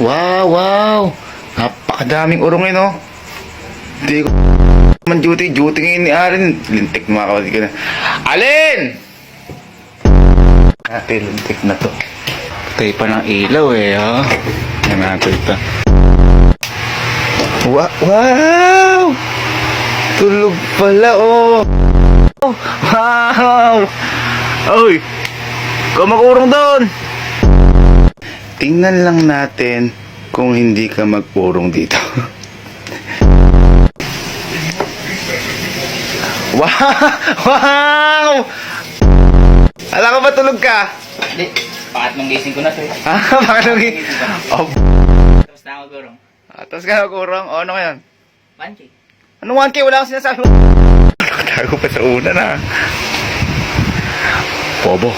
Wow, wow. Napakadaming urong no. Hindi ko man duty ngayon ni Alin. Lintik mga kapatid ko na. Alin! Ate, lintik na to. Patay pa ng ilaw ha. Yan natin ito. Wow! Tulog pala Wow! Oy! Kumakurong doon! Tingnan lang natin kung hindi ka magpurong dito. Wow! Alam ko ba tulog ka? Hindi. Pangatlong gising ko na sir. Pangatlong gising? Oh. Tapos na ako gurong. Tapos ka nagkurong? O, ano ngayon? 1K. Anong 1K? Wala akong sinasabi mo. Nakatago pa sa una na. Bobo.